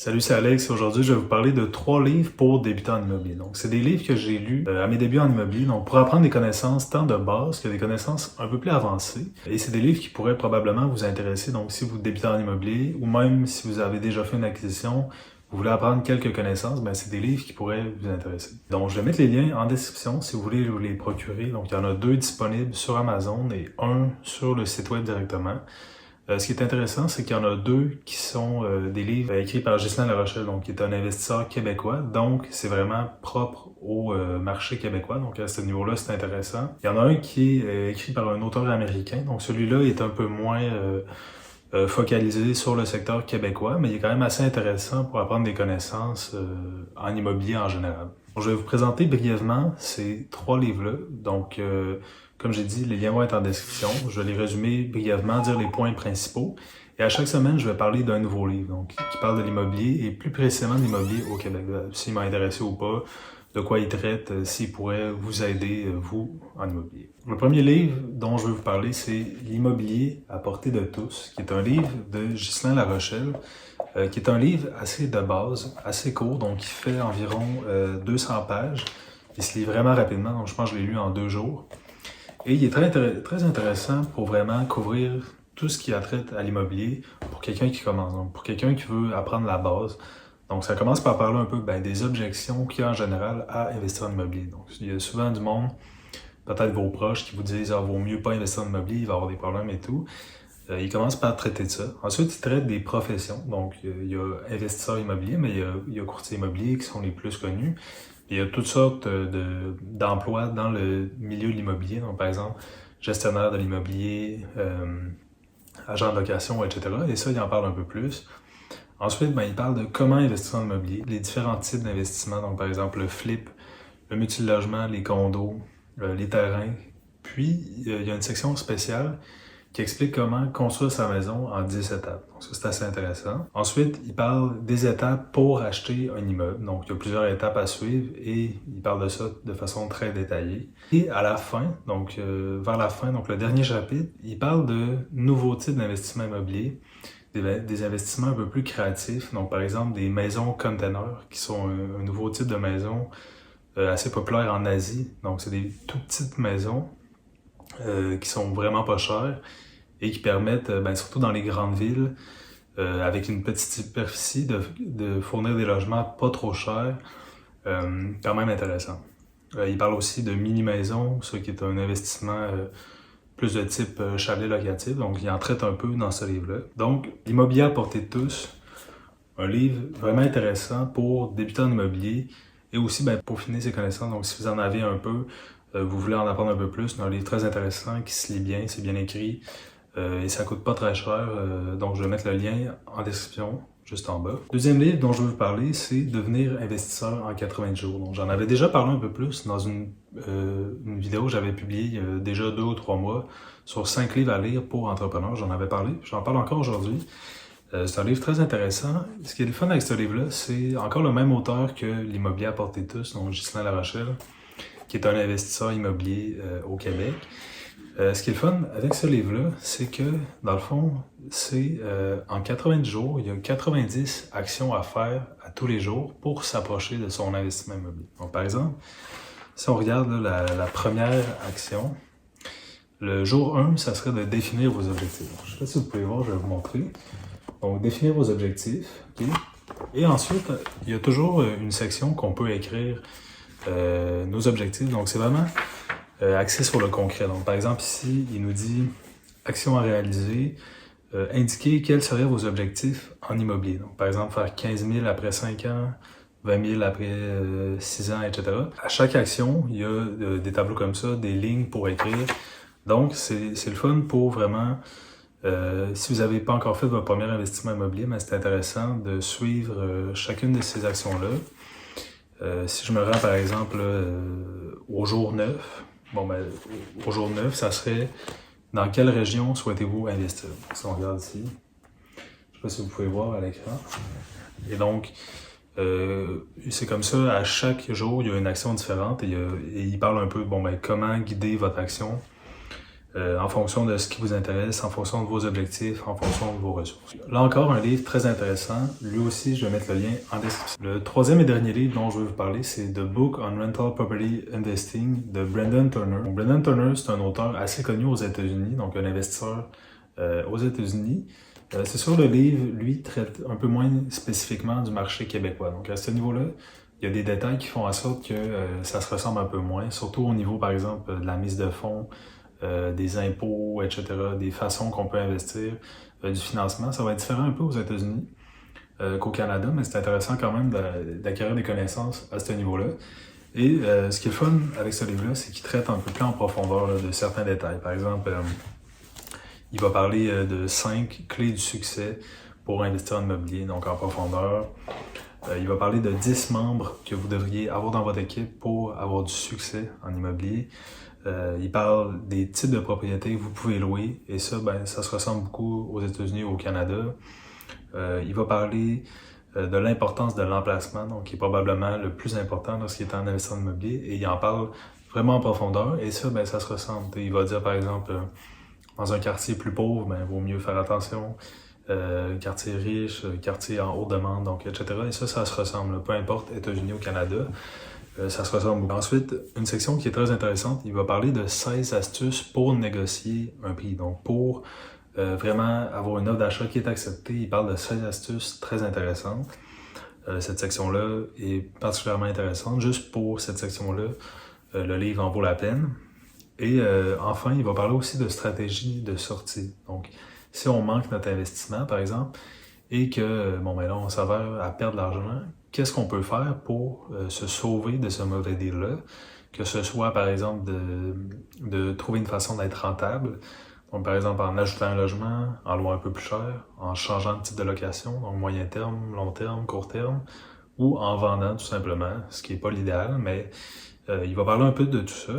Salut, c'est Alex. Aujourd'hui, je vais vous parler de 3 livres pour débutants en immobilier. Donc, c'est des livres que j'ai lus à mes débuts en immobilier, donc pour apprendre des connaissances tant de base que des connaissances un peu plus avancées. Et c'est des livres qui pourraient probablement vous intéresser, donc si vous débutez en immobilier ou même si vous avez déjà fait une acquisition, vous voulez apprendre quelques connaissances, ben c'est des livres qui pourraient vous intéresser. Donc, je vais mettre les liens en description si vous voulez vous les procurer. Donc, il y en a 2 disponibles sur Amazon et un sur le site web directement. Ce qui est intéressant, c'est qu'il y en a 2 qui sont des livres écrits par Ghislain Larochelle, donc qui est un investisseur québécois. Donc, c'est vraiment propre au marché québécois. Donc, à ce niveau-là, c'est intéressant. Il y en a un qui est écrit par un auteur américain. Donc, celui-là est un peu moins focalisé sur le secteur québécois, mais il est quand même assez intéressant pour apprendre des connaissances en immobilier en général. Je vais vous présenter brièvement ces 3 livres-là. Donc, comme j'ai dit, les liens vont être en description. Je vais les résumer brièvement, dire les points principaux. Et à chaque semaine, je vais parler d'un nouveau livre, donc qui parle de l'immobilier et plus précisément de l'immobilier au Québec. S'il m'a intéressé ou pas, de quoi il traite, s'il pourrait vous aider, vous, en immobilier. Le premier livre dont je vais vous parler, c'est L'immobilier à portée de tous, qui est un livre de Ghislain Larochelle, qui est un livre assez de base, assez court, donc qui fait environ 200 pages. Il se lit vraiment rapidement, donc je pense que je l'ai lu en 2 jours. Et il est très intéressant pour vraiment couvrir tout ce qui a trait à l'immobilier pour quelqu'un qui commence, donc pour quelqu'un qui veut apprendre la base. Donc ça commence par parler un peu des objections qu'il y a en général à investir en immobilier. Donc il y a souvent du monde, peut-être vos proches, qui vous disent « Ah, vaut mieux pas investir en immobilier, il va y avoir des problèmes et tout ». Il commence par traiter de ça. Ensuite, il traite des professions. Donc, il y a investisseurs immobiliers, mais il y a courtiers immobiliers qui sont les plus connus. Il y a toutes sortes d'emplois dans le milieu de l'immobilier. Donc, par exemple, gestionnaire de l'immobilier, agent de location, etc. Et ça, il en parle un peu plus. Ensuite, il parle de comment investir en immobilier, les différents types d'investissement. Donc, par exemple, le flip, le multilogement, les condos, les terrains. Puis, il y a une section spéciale qui explique comment construire sa maison en 10 étapes. Donc ça, c'est assez intéressant. Ensuite, il parle des étapes pour acheter un immeuble. Donc, il y a plusieurs étapes à suivre et il parle de ça de façon très détaillée. Et à la fin, donc vers la fin, donc le dernier chapitre, il parle de nouveaux types d'investissements immobiliers, des investissements un peu plus créatifs. Donc, par exemple, des maisons containers, qui sont un nouveau type de maison assez populaire en Asie. Donc, c'est des tout petites maisons qui sont vraiment pas chères et qui permettent, surtout dans les grandes villes, avec une petite superficie, de fournir des logements pas trop chers, quand même intéressant. Il parle aussi de mini-maisons, ce qui est un investissement plus de type chalet locatif, donc il en traite un peu dans ce livre-là. Donc, L'immobilier à portée de tous, un livre vraiment intéressant pour débuter en immobilier et aussi pour finir ses connaissances. Donc, si vous en avez un peu, vous voulez en apprendre un peu plus, c'est un livre très intéressant qui se lit bien, c'est bien écrit et ça coûte pas très cher. Donc, je vais mettre le lien en description, juste en bas. Deuxième livre dont je veux vous parler, c'est Devenir investisseur en 80 jours. Donc, j'en avais déjà parlé un peu plus dans une vidéo que j'avais publiée il y a déjà 2 ou 3 mois sur 5 livres à lire pour entrepreneurs. J'en avais parlé, j'en parle encore aujourd'hui. C'est un livre très intéressant. Ce qui est le fun avec ce livre-là, c'est encore le même auteur que L'immobilier à portée de tous, donc Ghislain Larochelle, qui est un investisseur immobilier au Québec. Ce qui est le fun avec ce livre-là, c'est que, dans le fond, c'est en 90 jours, il y a 90 actions à faire à tous les jours pour s'approcher de son investissement immobilier. Donc, par exemple, si on regarde là, la première action, le jour 1, ça serait de définir vos objectifs. Donc, je ne sais pas si vous pouvez voir, je vais vous montrer. Donc, définir vos objectifs. Okay? Et ensuite, il y a toujours une section qu'on peut écrire nos objectifs. Donc, c'est vraiment axé sur le concret. Donc, par exemple, ici, il nous dit « Action à réaliser ». Indiquez quels seraient vos objectifs en immobilier. Donc, par exemple, faire 15 000 après 5 ans, 20 000 après 6 ans, etc. À chaque action, il y a des tableaux comme ça, des lignes pour écrire. Donc, c'est le fun pour vraiment... si vous n'avez pas encore fait votre premier investissement immobilier, c'est intéressant de suivre chacune de ces actions-là. Si je me rends par exemple au jour 9, au jour 9, ça serait dans quelle région souhaitez-vous investir? Si on regarde ici, je ne sais pas si vous pouvez voir à l'écran. Et donc, c'est comme ça, à chaque jour, il y a une action différente et il parle un peu comment guider votre action en fonction de ce qui vous intéresse, en fonction de vos objectifs, en fonction de vos ressources. Là encore, un livre très intéressant. Lui aussi, je vais mettre le lien en description. Le troisième et dernier livre dont je vais vous parler, c'est The Book on Rental Property Investing de Brendan Turner. Donc, Brendan Turner, c'est un auteur assez connu aux États-Unis, donc un investisseur aux États-Unis. C'est sûr, le livre, lui, traite un peu moins spécifiquement du marché québécois. Donc, à ce niveau-là, il y a des détails qui font en sorte que ça se ressemble un peu moins, surtout au niveau, par exemple, de la mise de fonds, des impôts, etc., des façons qu'on peut investir, du financement. Ça va être différent un peu aux États-Unis qu'au Canada, mais c'est intéressant quand même d'acquérir des connaissances à ce niveau-là. Et ce qui est fun avec ce livre-là, c'est qu'il traite un peu plus en profondeur là, de certains détails. Par exemple, il va parler de 5 clés du succès pour investir en immobilier, donc en profondeur. Il va parler de 10 membres que vous devriez avoir dans votre équipe pour avoir du succès en immobilier. Il parle des types de propriétés que vous pouvez louer, et ça, ça se ressemble beaucoup aux États-Unis et au Canada. Il va parler de l'importance de l'emplacement, donc qui est probablement le plus important lorsqu'il est en investissement immobilier, et il en parle vraiment en profondeur, et ça, ça se ressemble. Il va dire, par exemple, dans un quartier plus pauvre, il vaut mieux faire attention. Quartier riche, quartier en haute demande, donc etc. Et ça se ressemble, peu importe, États-Unis ou Canada, ça se ressemble. Ensuite, une section qui est très intéressante, il va parler de 16 astuces pour négocier un prix. Donc pour vraiment avoir une offre d'achat qui est acceptée, il parle de 16 astuces très intéressantes. Cette section-là est particulièrement intéressante. Juste pour cette section-là, le livre en vaut la peine. Et enfin, il va parler aussi de stratégie de sortie. Donc, si on manque notre investissement, par exemple, et que, là, on s'avère à perdre de l'argent, qu'est-ce qu'on peut faire pour se sauver de ce mauvais deal-là? Que ce soit, par exemple, de trouver une façon d'être rentable. Donc, par exemple, en ajoutant un logement, en louant un peu plus cher, en changeant de type de location, donc moyen terme, long terme, court terme, ou en vendant tout simplement, ce qui n'est pas l'idéal, mais il va parler un peu de tout ça.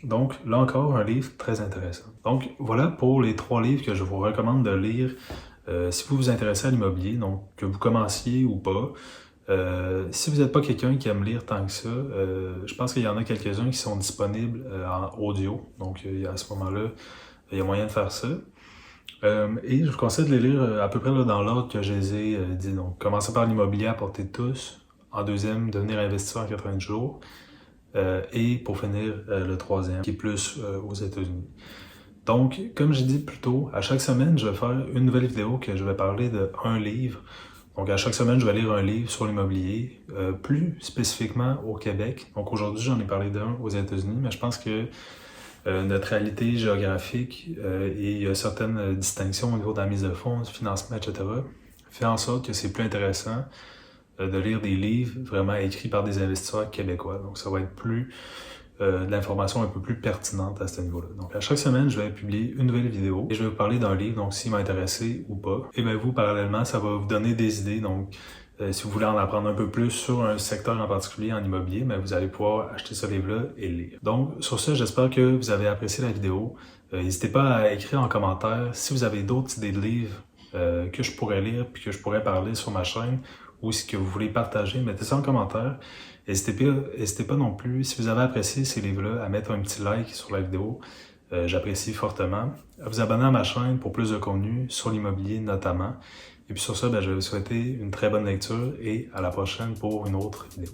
Donc, là encore, un livre très intéressant. Donc, voilà pour les 3 livres que je vous recommande de lire si vous vous intéressez à l'immobilier, donc que vous commenciez ou pas. Si vous n'êtes pas quelqu'un qui aime lire tant que ça, je pense qu'il y en a quelques-uns qui sont disponibles en audio. Donc, à ce moment-là, il y a moyen de faire ça. Et je vous conseille de les lire à peu près là, dans l'ordre que je les ai dit. Donc, commencer par l'immobilier à portée de tous. En deuxième, devenir investisseur en 90 jours. Et pour finir, le troisième, qui est plus aux États-Unis. Donc, comme j'ai dit plus tôt, à chaque semaine, je vais faire une nouvelle vidéo que je vais parler d'un livre. Donc, à chaque semaine, je vais lire un livre sur l'immobilier, plus spécifiquement au Québec. Donc, aujourd'hui, j'en ai parlé d'un aux États-Unis, mais je pense que notre réalité géographique et certaines distinctions au niveau de la mise de fonds, du financement, etc., fait en sorte que c'est plus intéressant de lire des livres vraiment écrits par des investisseurs québécois. Donc, ça va être plus de l'information un peu plus pertinente à ce niveau-là. Donc, à chaque semaine, je vais publier une nouvelle vidéo et je vais vous parler d'un livre, donc s'il m'a intéressé ou pas. Et bien, vous, parallèlement, ça va vous donner des idées. Donc, si vous voulez en apprendre un peu plus sur un secteur en particulier en immobilier, vous allez pouvoir acheter ce livre-là et le lire. Donc, sur ce, j'espère que vous avez apprécié la vidéo. N'hésitez pas à écrire en commentaire si vous avez d'autres idées de livres que je pourrais lire puis que je pourrais parler sur ma chaîne, ou ce que vous voulez partager, mettez ça en commentaire. N'hésitez pas non plus, si vous avez apprécié ces livres-là, à mettre un petit like sur la vidéo. J'apprécie fortement. À vous abonner à ma chaîne pour plus de contenu sur l'immobilier notamment. Et puis sur ça, je vais vous souhaiter une très bonne lecture et à la prochaine pour une autre vidéo.